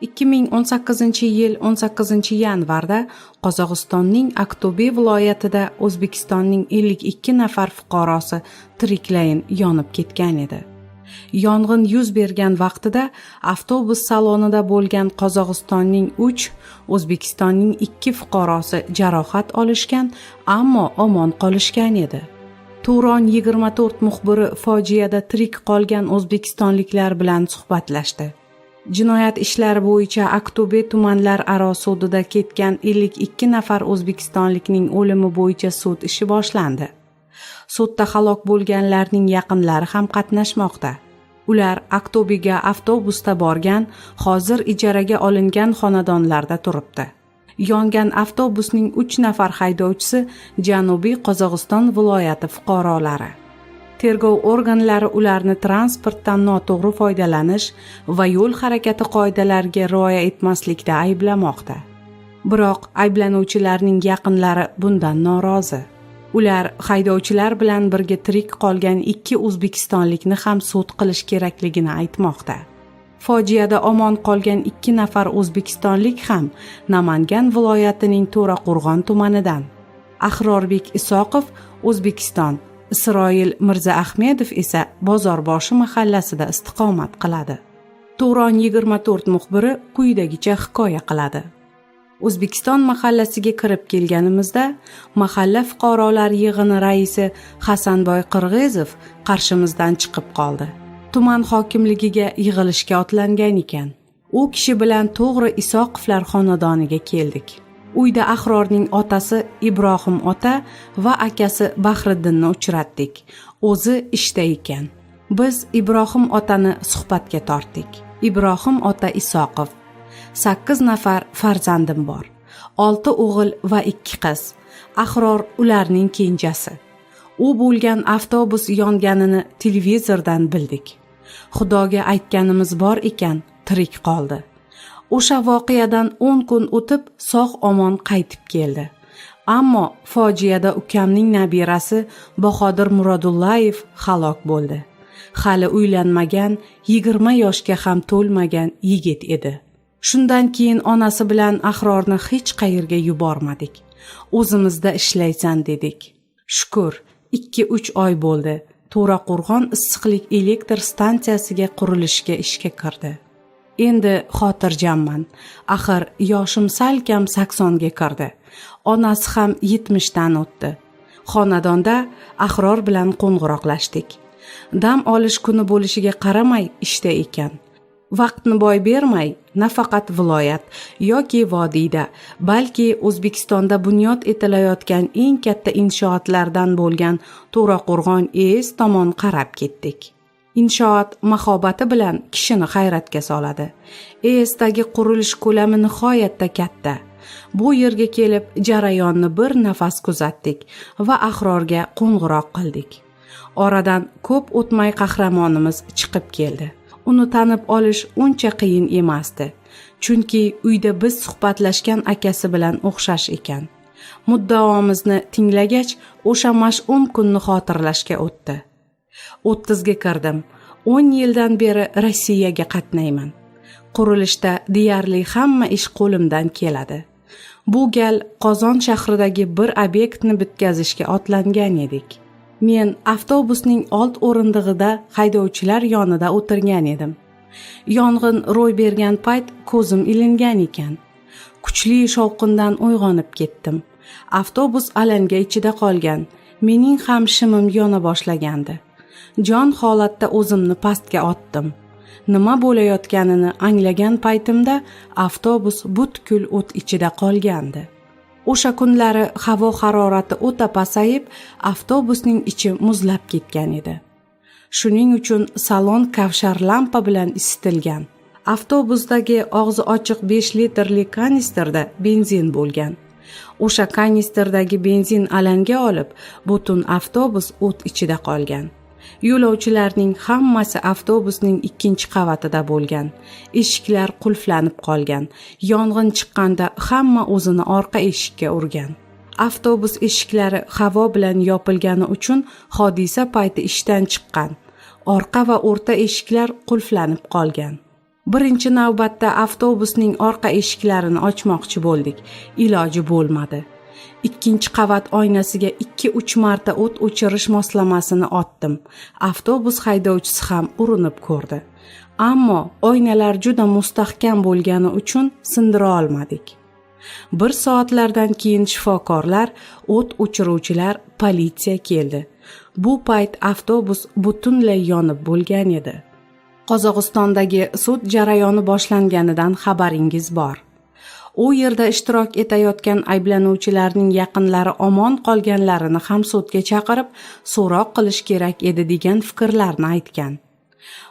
2018-yil 18-yanvarda Qozog'istonning Aqto'be viloyatida O'zbekistonning 52 nafar fuqarosi tiriklayin yonib ketgan edi. Yong'in yuz bergan vaqtida avtobus salonida bo'lgan Qozog'istonning 3, O'zbekistonning 2 fuqarosi jarohat olishgan, ammo omon qolishgan edi. Turon 24 muxbiri fojiada tirik qolgan o'zbekistonliklar bilan suhbatlashdi. Jinoyat ishlari bo'yicha Aqto'be tumanlararo sudida ketgan 52 nafar o'zbekistonlikning o'limi bo'yicha sud ishi boshlandi. Sudda halok bo'lganlarning yaqinlari ham qatnashmoqda. Ular Aqto'bega avtobusda borgan, hozir ijaraga olingan xonadonlarda turibdi. Yongan avtobusning 3 nafar haydovchisi Janubiy Qozog'iston viloyati fuqarolari. Tergov organlari ularni transportdan noto'g'ri foydalanish va yo'l harakati qoidalariga rioya etmaslikda ayblamoqda. Biroq ayblanuvchilarning yaqinlari bundan norozi. Ular haydovchilar bilan birga tirik qolgan 2 o'zbekistonlikni ham sud qilish kerakligini aytmoqda. Fojiada omon qolgan 2 nafar o'zbekistonlik ham Namangan viloyatining To'raqo'rg'on tumanidan. Ahrorbek Isoqov O'zbekiston, Isroil Mirzaahmedov esa Bozorboshi mahallasida istiqomat qiladi. Turon 24 muxbiri quyidagicha hikoya qiladi. O'zbekiston mahallasiga kirib kelganimizda mahalla fuqarolar yig'ini raisi Hasanboy Qirg'izov qarshimizdan chiqib qoldi. Tuman hokimligiga yig'ilishga otlangan ekan. U kishi bilan to'g'ri Isoqovlar xonadoniga keldik. Uyda Ahrorning otasi Ibrohim ota va akasi Bahriddinni uchratdik. O'zi ishda ekan. Biz Ibrohim otani suhbatga tortdik. Ibrohim ota Isoqov: 8 nafar farzandim bor. 6 o'g'il va 2 qiz. Ahror ularning kenjasi. U bo'lgan avtobus yonganini televizordan bildik. Xudoga aytganimiz bor ekan, tirik qoldi. O'sha voqeadan 10 kun o'tib sog'-omon qaytib keldi. Ammo fojiada ukamning nabirasi Bahodir Muradullayev halok bo'ldi. Hali uylanmagan, 20 yoshga ham to'lmagan yigit edi. Shundan keyin onasi bilan Ahrorni hech qayerga yubormadik. O'zimizda ishlaysan dedik. Shukr, 2-3 oy bo'ldi. To'raqo'rg'on issiqlik elektr stansiyasiga qurilishga ishga kirdi. Endi xotirjamman. Axir yoshim salkam 80 ga kirdi. Onasi ham 70 dan o'tdi. Xonadonda Ahror bilan qo'ng'iroqlashdik. Dam olish kuni bo'lishiga qaramay ishda ekan. Vaqtni boy bermay, nafaqat viloyat yoki vodiyda, balki O'zbekistonda bunyod etilayotgan eng katta inshootlardan bo'lgan To'raqo'rg'on ES tomon qarab ketdik. Inshoot mahobati bilan kishini hayratga soladi. ESdagi qurilish ko'lami nihoyatda katta. Bu yerga kelib jarayonni bir nafas kuzatdik va Ahrorga qo'ng'iroq qildik. Oradan ko'p o'tmay qahramonimiz chiqib keldi. Uni tanib olish uncha qiyin emasdi. Chunki uyda biz suhbatlashgan akasi bilan o'xshash ekan. Muddaomizni tinglagach, o'sha mash'um kunni xotirlashga o'tdi. 30 ga kirdim. 10 yildan beri Rossiyaga qatnayman. Qurilishda deyarli hamma ish qo'limdan keladi. Bu gal Qozon shahridagi bir obyektni bitkazishga otlangan edik. Men avtobusning old o'rindig'ida haydovchilar yonida o'tirgan edim. Yong'in ro'y bergan payt ko'zim ilingan ekan. Kuchli shovqindan uyg'onib ketdim. Avtobus alanga ichida qolgan. Mening ham shimim yona boshlagandi. Jon holatda o'zimni pastga otdim. Nima bo'layotganini anglagan paytimda avtobus butkul o't ichida qolgandi. O'sha kunlari havo harorati o'ta pasayib, avtobusning ichi muzlab ketgan edi. Shuning uchun salon kavshar lampa bilan isitilgan. Avtobusdagi og'zi ochiq 5 litrli kanistrda benzin bo'lgan. O'sha kanistrdagi benzin alanga olib, butun avtobus o't ichida qolgan. Yo'lovchilarning hammasi avtobusning 2-qavatida bo'lgan. Eshiklar qulflanib qolgan. Yong'in chiqqanda hamma o'zini orqa eshikka urgan. Avtobus eshiklari havo bilan yopilgani uchun hodisa payti ishdan chiqqan. Orqa va o'rta eshiklar qulflanib qolgan. Birinchi navbatda avtobusning orqa eshiklarini ochmoqchi bo'ldik. Iloji bo'lmadi. Ikkinchi qavat oynasiga 2-3 marta o't o'chirish moslamasini otdim. Avtobus haydovchisi ham urinib ko'rdi. Ammo oynalar juda mustahkam bo'lgani uchun sindira olmadik. 1 soatlardan keyin shifokorlar, o't o'chiruvchilar, politsiya keldi. Bu payt avtobus butunlay yonib bo'lgan edi. Qozog'istondagi sud jarayoni boshlanganidan xabaringiz bor. U yerda ishtirok etayotgan ayblanuvchilarning yaqinlari omon qolganlarini ham sudga chaqirib, so'roq qilish kerak edi degan fikrlarni aytgan.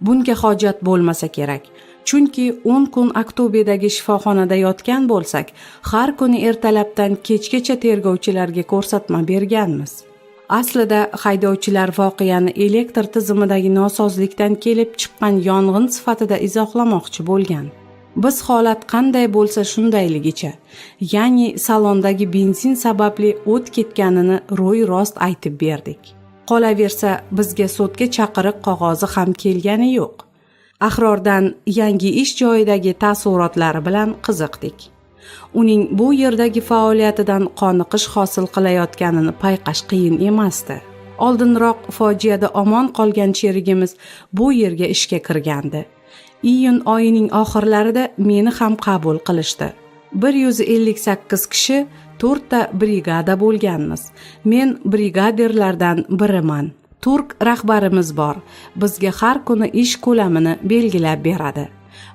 Bunga hojat bo'lmasa kerak. Chunki 10 kun Aqto'bedagi shifoxonada yotgan bo'lsak, har kuni ertalabdan kechgacha tergovchilarga ko'rsatma berganmiz. Aslida haydovchilar voqeani elektr tizimidagi nosozlikdan kelib chiqqan yong'in sifatida izohlamoqchi bo'lgan. Biz holat qanday bo'lsa shundayligicha, ya'ni salondagi benzin sababli o't ketganini ro'y rost aytib berdik. Qolaversa, bizga sudga chaqiriq qog'ozi ham kelgani yo'q. Ahrordan yangi ish joyidagi taassurotlari bilan qiziqdik. Uning bu yerdagi faoliyatidan qoniqish hosil qilayotganini payqash qiyin emasdi. Oldinroq fojiada omon qolgan sherigimiz bu yerga ishga kirgandi. Iyun oyining oxirlarida meni ham qabul qilishdi. 158 kishi 4 ta brigada bo'lganmiz. Men brigadirlardan biriman. Turk rahbarimiz bor. Bizga har kuni ish ko'lamini belgilab beradi.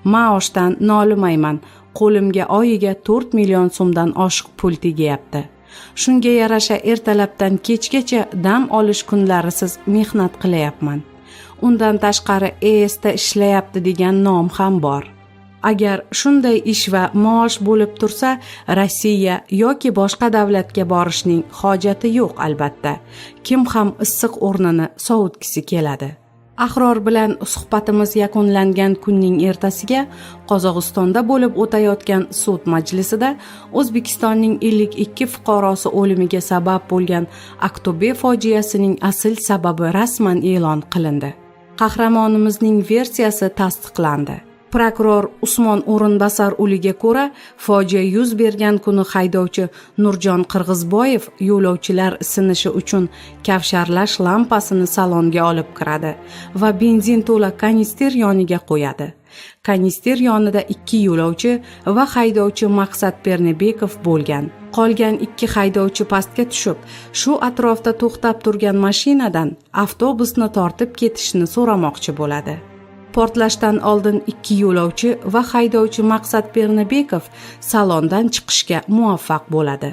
Maoshdan nolimayman. Qo'limga oyiga 4 million so'mdan oshiq pul tegyapti. Shunga yarasha ertalabdan kechgacha dam olish kunlarisiz mehnat qilyapman. Undan tashqari ESda ishlayapti degan nom ham bor. Agar shunday ish va maosh bo'lib tursa, Rossiya yoki boshqa davlatga borishning hojati yo'q albatta. Kim ham issiq o'rnini sovutgisi keladi. Ahror bilan suhbatimiz yakunlangan kunning ertasiga Qozog'istonda bo'lib o'tayotgan sud majlisida O'zbekistonning 52 fuqarosi o'limiga sabab bo'lgan Aqto'be fojiasining asl sababi rasman e'lon qilindi. Qahramonimizning versiyasi tasdiqlandi. Prokuror Usmon O'rinbasar uliga ko'ra, fojia yuz bergan kuni haydovchi Nurjon Qirg'izboyev yo'lovchilar sinishi uchun kavsharlash lampasini salonga olib kiradi va benzin to'la kanister yoniga qo'yadi. Kanister yonida 2 yo'lovchi va haydovchi Maqsad Pernebekov bo'lgan. Qolgan 2 haydovchi pastga tushib, shu atrofda to'xtab turgan mashinadan avtobusni tortib ketishni so'ramoqchi bo'ladi. Portlashdan oldin 2 yo'lovchi va haydovchi Maqsad Pernebekov salondan chiqishga muvaffaq bo'ladi.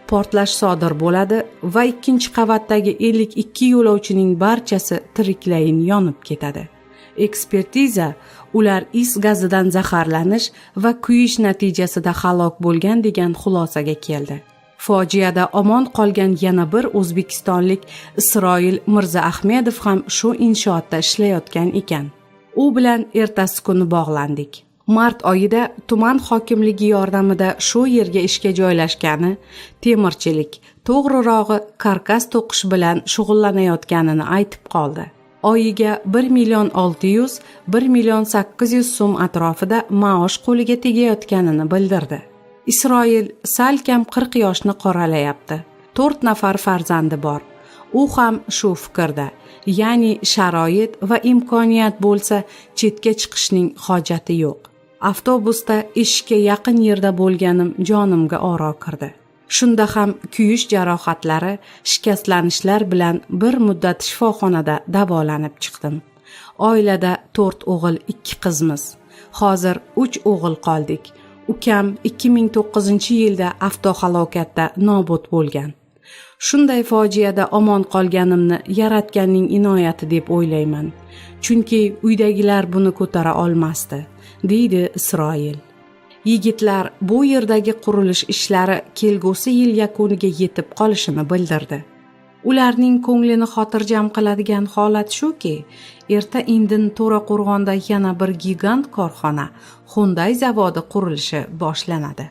Portlash sodir bo'ladi va 2-qavatdagi 52 yo'lovchining barchasi tiriklayin yonib ketadi. Ekspertiza ular is gazidan zaharlanish va kuyish natijasida halok bo'lgan degan xulosaga keldi. Fojiada omon qolgan yana bir o'zbekistonlik Isroil Mirzaahmedov ham shu inshootda ishlayotgan ekan. U bilan ertasi kuni bog'landik. Mart oyida tuman hokimligi yordamida shu yerga ishga joylashgani, temirchilik, to'g'rirog'i karkas to'qish bilan shug'ullanayotganini aytib qoldi. Oyiga 1,600,000 1,800,000 so'm atrofida maosh qo'liga tegayotganini bildirdi. Isroil salkam 40 yoshni qoralayapti. 4 nafar farzandi bor. U ham shu fikrda. Ya'ni sharoit va imkoniyat bo'lsa, chetga chiqishning hojati yo'q. Avtobusda eshikka yaqin yerda bo'lganim jonimga oro kirdi. Shunda ham kuyish jarohatlari, shikastlanishlar bilan bir muddat shifoxonada davolanib chiqdim. Oilada 4 o'g'il, 2 qizmiz. Hozir 3 o'g'il qoldik. Ukam 2009-yilda avtohalokatda nobud bo'lgan. Shunday fojiada omon qolganimni Yaratganning inoyati deb o'ylayman. Chunki uydagilar buni ko'tara olmasdi, deydi Isroil. Yigitlar bu yerdagi qurilish ishlari kelgusi yil yakuniga yetib qolishini bildirdi. Ularning ko'nglini xotirjam qiladigan holat shuki, erta-indin To'raqo'rg'onda yana bir gigant korxona, Hyundai zavodi qurilishi boshlanadi.